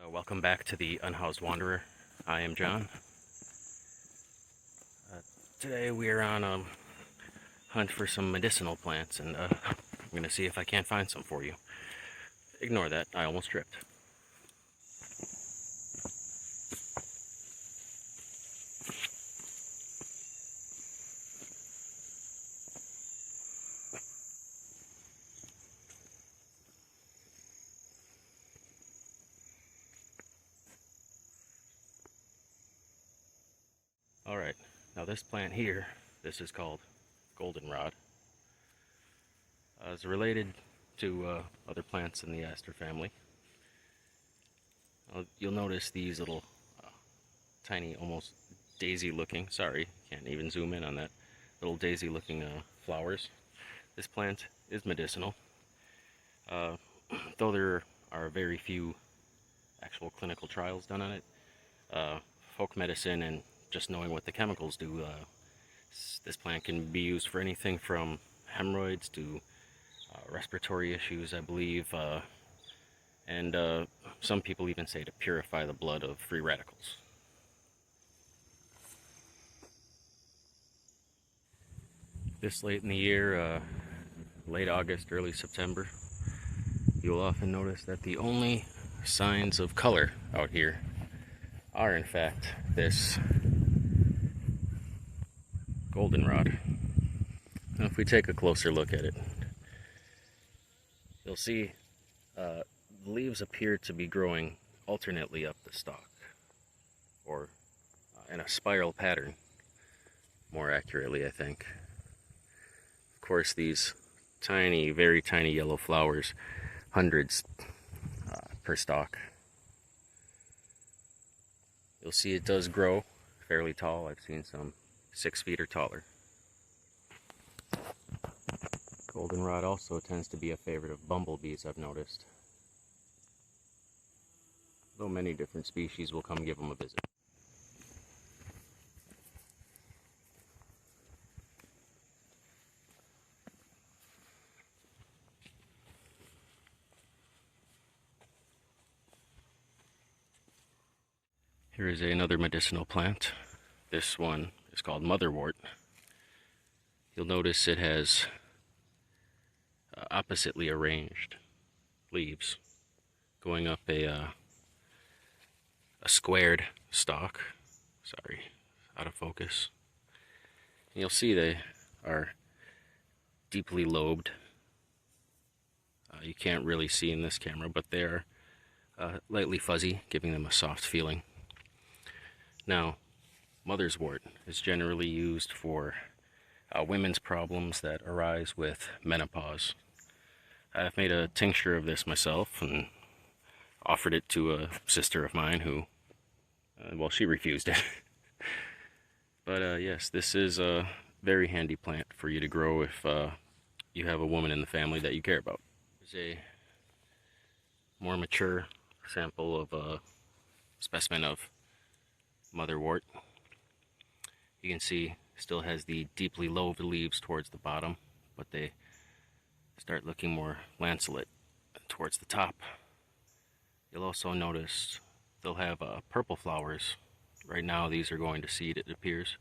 Welcome back to the Unhoused Wanderer. I am John. Today we are on a hunt for some medicinal plants, and I'm going to see if I can't find some for you. Ignore that, I almost tripped. Alright, now this plant here, this is called goldenrod. It's related to other plants in the aster family. You'll notice these little tiny, almost daisy looking, sorry, can't even zoom in on that, little daisy looking flowers. This plant is medicinal, though there are very few actual clinical trials done on it. Folk medicine and just knowing what the chemicals do, this plant can be used for anything from hemorrhoids to respiratory issues, I believe, and some people even say to purify the blood of free radicals. This late in the year, late August, early September, you'll often notice that the only signs of color out here are in fact this goldenrod. Now if we take a closer look at it, you'll see the leaves appear to be growing alternately up the stalk, or in a spiral pattern, more accurately I think. Of course these tiny, very tiny yellow flowers, hundreds per stalk. You'll see it does grow fairly tall. I've seen some 6 feet or taller. Goldenrod also tends to be a favorite of bumblebees, I've noticed. Though many different species will come give them a visit. Here is another medicinal plant. This one is called motherwort. You'll notice it has oppositely arranged leaves going up a squared stalk. Sorry, out of focus. And you'll see they are deeply lobed. You can't really see in this camera, but they're lightly fuzzy, giving them a soft feeling. Now, mother's wort is generally used for women's problems that arise with menopause. I've made a tincture of this myself and offered it to a sister of mine who, well, she refused it. But yes, this is a very handy plant for you to grow if you have a woman in the family that you care about. Here's a more mature sample of a specimen of motherwort. You can see still has the deeply lobed leaves towards the bottom, but they start looking more lanceolate towards the top. You'll also notice they'll have purple flowers. Right now these are going to seed, it appears,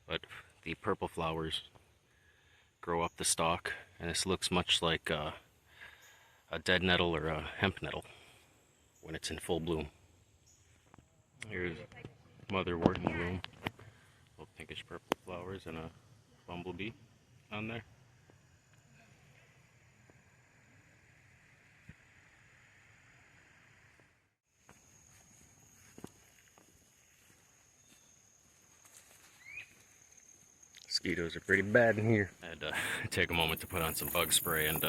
but the purple flowers grow up the stalk, and this looks much like a dead nettle or a hemp nettle when it's in full bloom. Here's motherwort in bloom. Little pinkish purple flowers and a bumblebee on there. Mosquitoes are pretty bad in here. I had to take a moment to put on some bug spray and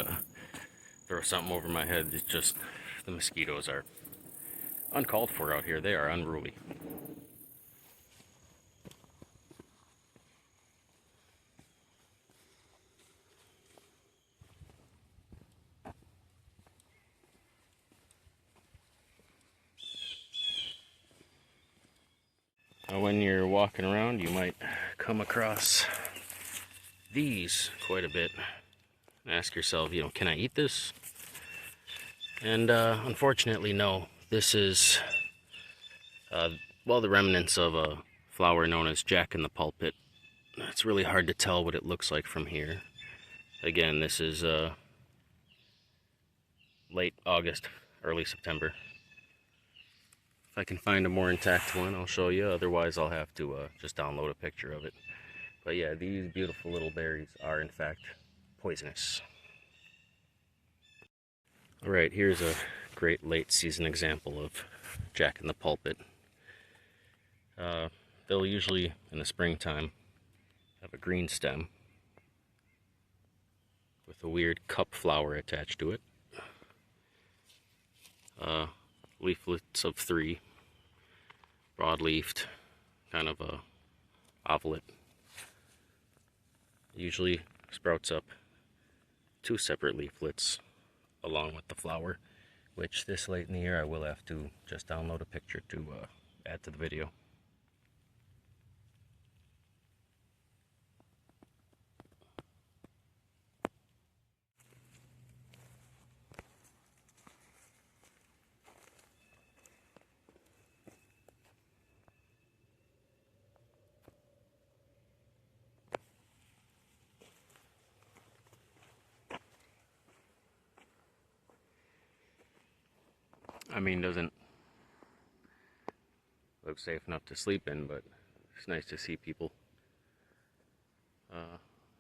throw something over my head. It's just, the mosquitoes are uncalled for out here. They are unruly. When you're walking around, you might come across these quite a bit. Ask yourself, can I eat this? And unfortunately, no. This is, well, the remnants of a flower known as Jack in the Pulpit. It's really hard to tell what it looks like from here. Again, this is late August, early September. If I can find a more intact one, I'll show you. Otherwise, I'll have to just download a picture of it. But yeah, these beautiful little berries are in fact poisonous. Alright, here's a great late season example of Jack in the Pulpit. They'll usually, in the springtime, have a green stem with a weird cup flower attached to it. Leaflets of 3, broad-leafed, kind of a ovolate. Usually sprouts up 2 separate leaflets along with the flower, which this late in the year I will have to just download a picture to add to the video. I mean, doesn't look safe enough to sleep in, but it's nice to see people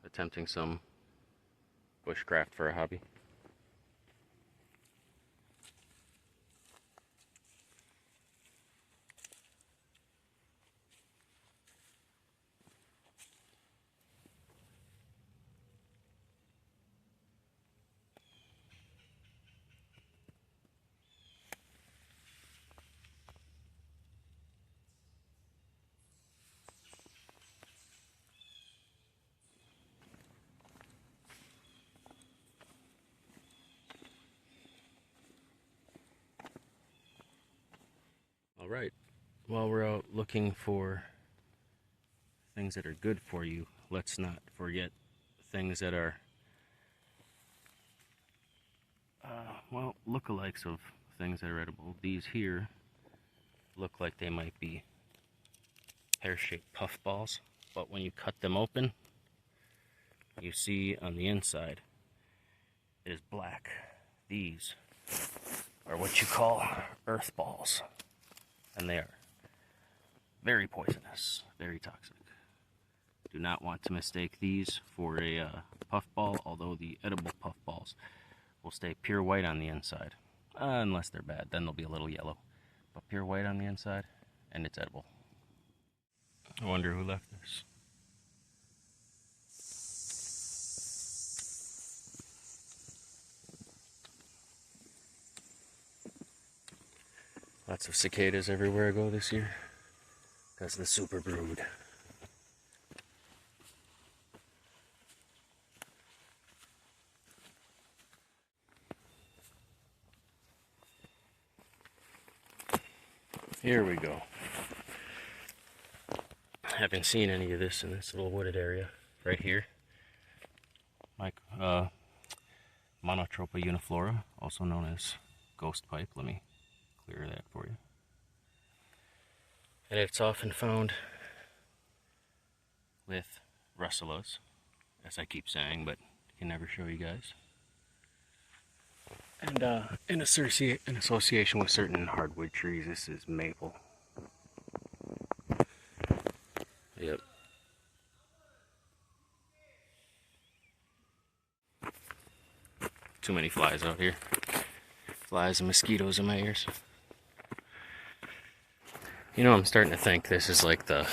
attempting some bushcraft for a hobby. Alright, while we're out looking for things that are good for you, let's not forget things that are, well, lookalikes of things that are edible. These here look like they might be pear-shaped puffballs, but when you cut them open, you see on the inside it is black. These are what you call earth balls, and they are very poisonous, very toxic. Do not want to mistake these for a puffball, although the edible puffballs will stay pure white on the inside. Unless they're bad, then they'll be a little yellow. But pure white on the inside, and it's edible. I wonder who left this. Lots of cicadas everywhere I go this year. That's the super brood. Here we go. Haven't seen any of this in this little wooded area right here. Monotropa uniflora, also known as ghost pipe. Let me clear that for you. And it's often found with russulas, as I keep saying, but I can never show you guys. And in association with certain hardwood trees, this is maple. Yep. Too many flies out here. Flies and mosquitoes in my ears. You know, I'm starting to think this is like the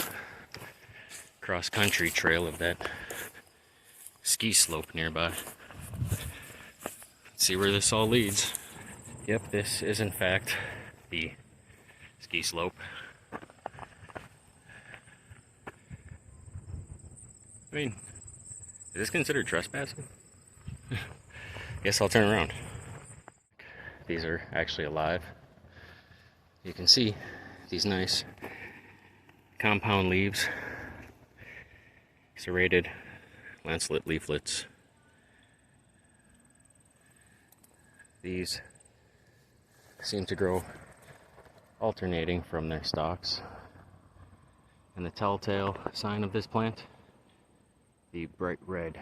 cross-country trail of that ski slope nearby. See where this all leads. Yep, this is in fact the ski slope. I mean, is this considered trespassing? Guess I'll turn around. These are actually alive. You can see these nice compound leaves, serrated lancelet leaflets. These seem to grow alternating from their stalks. And the telltale sign of this plant, the bright red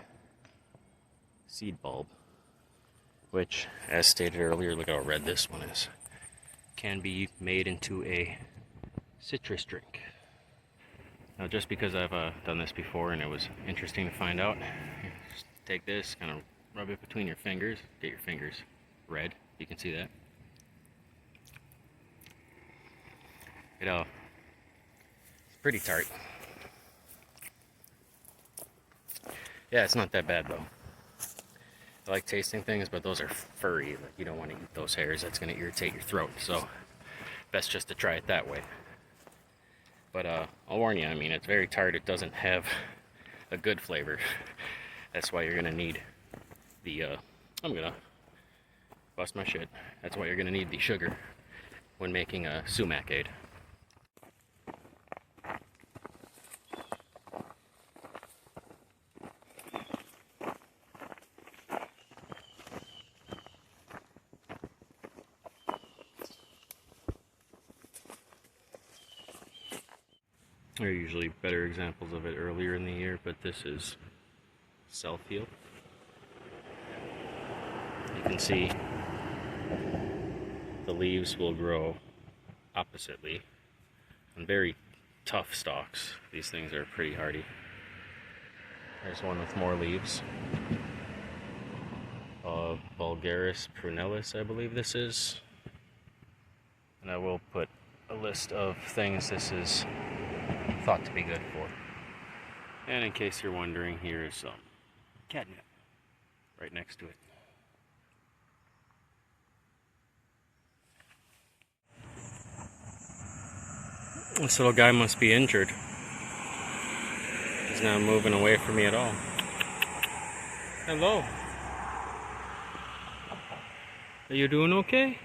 seed bulb, which, as stated earlier, look how red this one is, can be made into a citrus drink. Now, just because I've done this before and it was interesting to find out, just take this, kind of rub it between your fingers, get your fingers red, you can see that. It's pretty tart. Yeah, it's not that bad though. I like tasting things, but those are furry. Like, you don't want to eat those hairs. That's going to irritate your throat. So, best just to try it that way. But I'll warn you, I mean, it's very tart. It doesn't have a good flavor. That's why you're going to need the, I'm going to bust my shit. That's why you're going to need the sugar when making a sumac-ade. There are usually better examples of it earlier in the year, but this is self-heal. You can see the leaves will grow oppositely on very tough stalks. These things are pretty hardy. There's one with more leaves. Vulgaris prunellus, I believe this is. And I will put a list of things this is thought to be good for. And in case you're wondering, here is some catnip right next to it. This little guy must be injured. He's not moving away from me at all. Hello. Are you doing okay?